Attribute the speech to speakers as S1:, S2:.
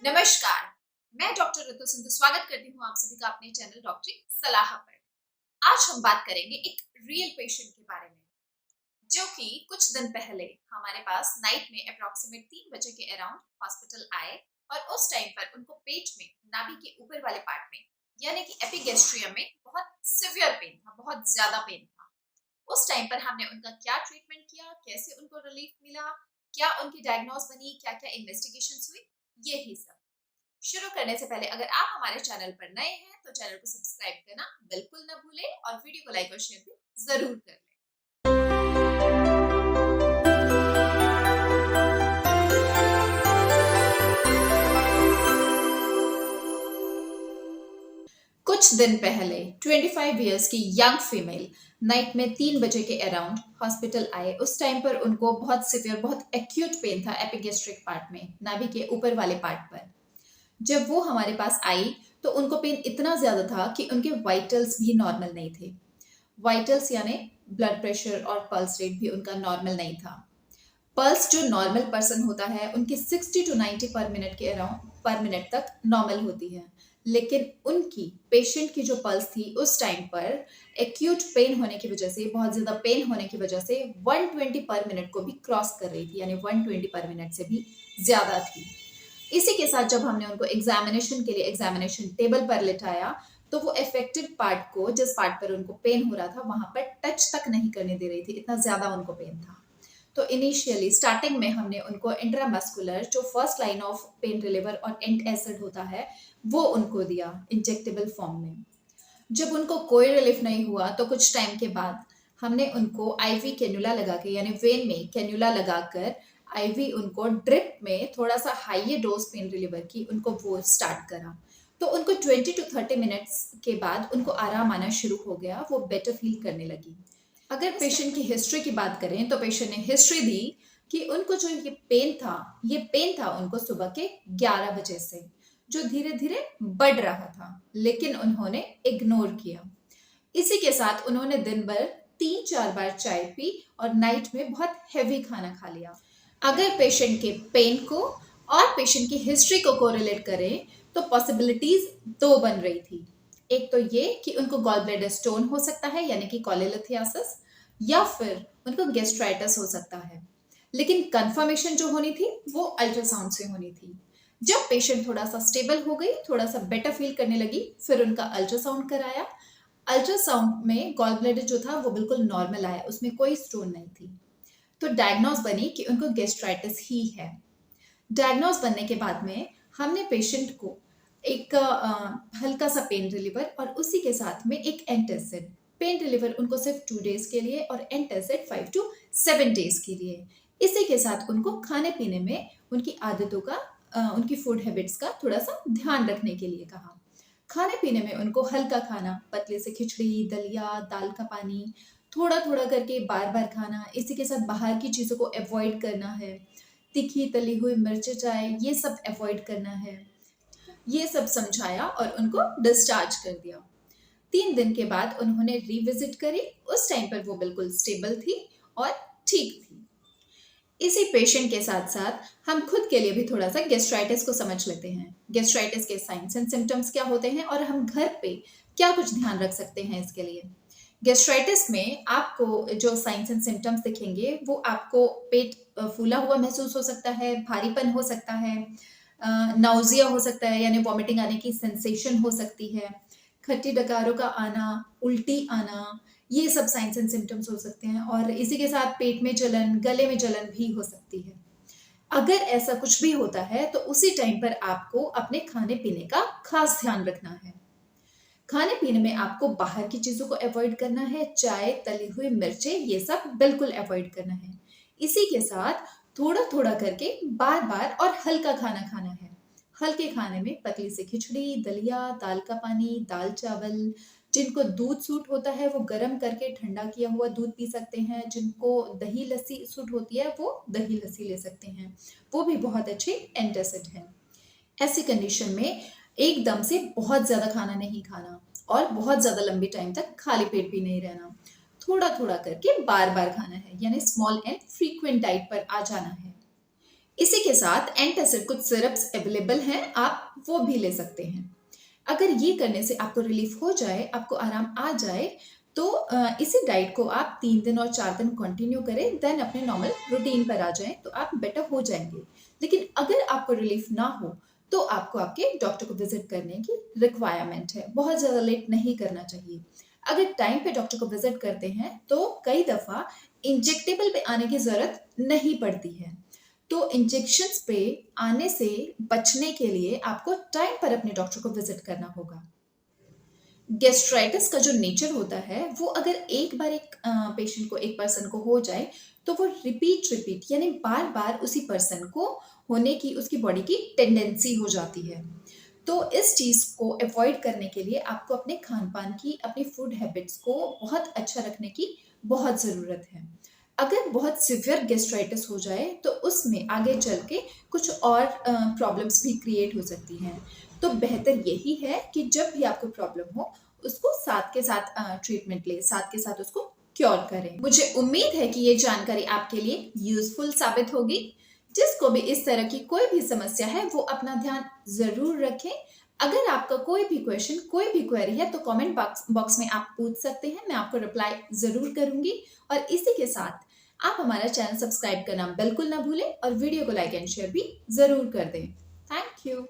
S1: नमस्कार। मैं डॉक्टर ऋतु सिंधु स्वागत करती हूँ आप सभी का अपने चैनल डॉक्टरी सलाह पर। आज हम बात करेंगे एक रियल पेशेंट के बारे में जो कि कुछ दिन पहले हमारे पास नाइट में अप्रोक्सीमेट 3 बजे के अराउंड हॉस्पिटल आए और उस टाइम पर उनको पेट में नाभि के ऊपर वाले पार्ट में यानी कि एपिगैस्ट्रियम में बहुत सिवियर पेन था, बहुत ज्यादा पेन था। उस टाइम पर हमने उनका क्या ट्रीटमेंट किया, कैसे उनको रिलीफ मिला, क्या उनकी डायग्नोस बनी, क्या क्या इन्वेस्टिगेशंस हुई, यही सब। शुरू करने से पहले अगर आप हमारे चैनल पर नए हैं तो चैनल को सब्सक्राइब करना बिल्कुल ना भूलें और वीडियो को लाइक और शेयर भी जरूर कर लें। कुछ दिन पहले 25 इयर्स की यंग फीमेल नाइट में 3 बजे के अराउंड हॉस्पिटल आए। उस टाइम पर उनको बहुत सिवियर, बहुत एक्यूट पेन था एपिगैस्ट्रिक पार्ट में, नाभि के ऊपर वाले पार्ट पर। जब वो हमारे पास आई तो उनको पेन इतना ज्यादा था कि उनके वाइटल्स भी नॉर्मल नहीं थे। वाइटल्स यानी ब्लड प्रेशर और पल्स रेट भी उनका नॉर्मल नहीं था। पल्स जो नॉर्मल पर्सन होता है उनकी 60 टू 90 पर मिनट के अराउंड पर मिनट तक नॉर्मल होती है, लेकिन उनकी पेशेंट की जो पल्स थी उस टाइम पर एक्यूट पेन होने की वजह से, बहुत ज्यादा पेन होने की वजह से 120 पर मिनट को भी क्रॉस कर रही थी, यानी 120 पर मिनट से भी ज्यादा थी। इसी के साथ जब हमने उनको एग्जामिनेशन के लिए एग्जामिनेशन टेबल पर लिटाया तो वो अफेक्टेड पार्ट को, जिस पार्ट पर उनको पेन हो रहा था, वहां पर टच तक नहीं करने दे रही थी, इतना ज्यादा उनको पेन था। तो इनिशियली स्टार्टिंग में हमने उनको इंट्रामस्कुलर, जो first line of pain reliever और एंट एसिड होता है, वो उनको दिया इंजेक्टेबल फॉर्म में। जब उनको कोई रिलीफ नहीं हुआ तो कुछ टाइम के बाद हमने उनको आईवी कैन्युला लगा के, यानी वेन में कैन्युला लगाकर आईवी उनको ड्रिप में थोड़ा सा हाई डोज पेन रिलीवर की उनको वो स्टार्ट करा। तो उनको 20 टू 30 मिनट्स के बाद उनको आराम आना शुरू हो गया, वो बेटर फील करने लगी। अगर पेशेंट की हिस्ट्री की बात करें तो पेशेंट ने हिस्ट्री दी कि उनको जो ये पेन था उनको सुबह के 11 बजे से, जो धीरे धीरे बढ़ रहा था, लेकिन उन्होंने इग्नोर किया। इसी के साथ उन्होंने दिन भर 3-4 बार चाय पी और नाइट में बहुत हैवी खाना खा लिया। अगर पेशेंट के पेन को और पेशेंट की हिस्ट्री को कोरिलेट करें तो पॉसिबिलिटीज दो बन रही थी। एक तो ये कि उनको गॉल ब्लैडर स्टोन हो सकता है, यानी कि कॉलेलिथियासिस, या फिर उनको गैस्ट्राइटिस हो सकता है। लेकिन कंफर्मेशन जो होनी थी वो अल्ट्रासाउंड से होनी थी। जब पेशेंट थोड़ा सा स्टेबल हो गई, थोड़ा सा बेटर फील करने लगी, फिर उनका अल्ट्रासाउंड कराया। अल्ट्रासाउंड में गॉल ब्लैडर जो था वो बिल्कुल नॉर्मल आया, उसमें कोई स्टोन नहीं थी। तो डायग्नोस बनी कि उनको गैस्ट्राइटिस ही है। डायग्नोस बनने के बाद में हमने पेशेंट को एक हल्का सा पेन रिलीवर और उसी के साथ में एक एंटासिड, पेन रिलीवर उनको सिर्फ 2 डेज के लिए और एंटासिड 5 टू 7 डेज के लिए। इसी के साथ उनको खाने पीने में उनकी आदतों का, उनकी फूड हैबिट्स का थोड़ा सा ध्यान रखने के लिए कहा। खाने पीने में उनको हल्का खाना, पतले से खिचड़ी, दलिया, दाल का पानी, थोड़ा थोड़ा करके बार बार खाना। इसी के साथ बाहर की चीज़ों को अवॉइड करना है, तीखी तली हुई मिर्च, चाय, ये सब अवॉइड करना है। ये सब समझाया और उनको डिस्चार्ज कर दिया। 3 दिन के बाद उन्होंने रिविजिट करी। उस टाइम पर वो बिल्कुल स्टेबल थी और ठीक थी। इसी पेशेंट के साथ साथ हम खुद के लिए भी थोड़ा सा गैस्ट्राइटिस को समझ लेते हैं। गैस्ट्राइटिस के साइंस एंड सिम्टम्स क्या होते हैं और हम घर पे क्या कुछ ध्यान रख सकते हैं इसके लिए। गैस्ट्राइटिस में आपको जो साइंस एंड सिम्टम्स दिखेंगे वो आपको पेट फूला हुआ महसूस हो सकता है, भारीपन हो सकता है, नाउजिया हो सकता है, यानी वॉमिटिंग आने की सेंसेशन हो सकती है, खट्टी डकारों का आना, उल्टी आना, ये सब साइंस एंड सिम्टम्स हो सकते हैं। और इसी के साथ पेट में जलन, गले में जलन भी हो सकती है। अगर ऐसा कुछ भी होता है तो उसी टाइम पर आपको अपने खाने पीने का खास ध्यान रखना है। खाने पीने में आपको बाहर की चीजों को अवॉइड करना है, चाय, तली हुई मिर्चें, ये सब बिल्कुल अवॉइड करना है। इसी के साथ थोड़ा थोड़ा करके बार बार और हल्का खाना खाना है। हल्के खाने में पतली से खिचड़ी, दलिया, दाल का पानी, दाल चावल। जिनको दूध सूट होता है वो गर्म करके ठंडा किया हुआ दूध पी सकते हैं। जिनको दही लस्सी सूट होती है वो दही लस्सी ले सकते हैं, वो भी बहुत अच्छे एंटासिड है। ऐसी कंडीशन में एकदम से बहुत ज्यादा खाना नहीं खाना और बहुत ज्यादा लंबे टाइम तक खाली पेट भी नहीं रहना। थोड़ा थोड़ा करके बार बार खाना है, यानी स्मॉल एंड फ्रीक्वेंट डाइट पर आ जाना है। इसी के साथ एंटासिड कुछ सिरप्स अवेलेबल हैं, आप वो भी ले सकते हैं। अगर ये करने से आपको रिलीफ हो जाए, आपको आराम आ जाए, तो इसी डाइट को आप 3 दिन और 4 दिन कंटिन्यू करें, देन अपने नॉर्मल रूटीन पर आ जाएँ, तो आप बेटर हो जाएँगे। लेकिन अगर आपको रिलीफ ना हो, तो आपको आपके डॉक्टर को विज़िट करने की रिक्वायरमेंट है। बहुत ज़्यादा लेट नहीं करना चाहिए। अगर टाइम पे डॉक्टर को विज़िट करते हैं, तो कई दफ़ा इंजेक्टेबल पे आने की ज़रूरत नहीं पड़ती है। तो इंजेक्शंस पे आने से बचने के लिए आपको टाइम पर अपने डॉक्टर को विज़िट करना होगा। गैस्ट्राइटिस का जो नेचर होता है, वो अगर एक बार एक पेशेंट को, एक पर्सन को हो जाए, तो वो रिपीट यानी बार-बार उसी पर्सन को होने की उसकी बॉडी की टेंडेंसी हो जाती है। तो इस चीज़ को अवॉइड करने के लिए आपको अपने खान-पान की, अपनी फूड हैबिट्स को बहुत अच्छा रखने की बहुत ज़रूरत है। अगर बहुत सीवियर गैस्ट्राइटिस हो जाए, तो उसमें आगे चल के कुछ और प्रॉब्लम्स भी क्रिएट हो सकती हैं। तो बेहतर यही है कि जब भी आपको प्रॉब्लम हो, उसको साथ के साथ ट्रीटमेंट लें, साथ के साथ उसको क्योर करें। मुझे उम्मीद है कि ये जानकारी आपके लिए यूज़फुल साबित होगी। जिसको भी इस तरह की कोई भी समस्या है, वो अपना ध्यान ज़रूर रखें। अगर आपका कोई भी क्वेश्चन, कोई भी क्वेरी है, तो कमेंट बॉक्स बॉक्स में आप पूछ सकते हैं, मैं आपको रिप्लाई ज़रूर करूँगी। और इसी के साथ आप हमारा चैनल सब्सक्राइब करना बिल्कुल ना भूलें और वीडियो को लाइक एंड शेयर भी ज़रूर कर दें। Thank you.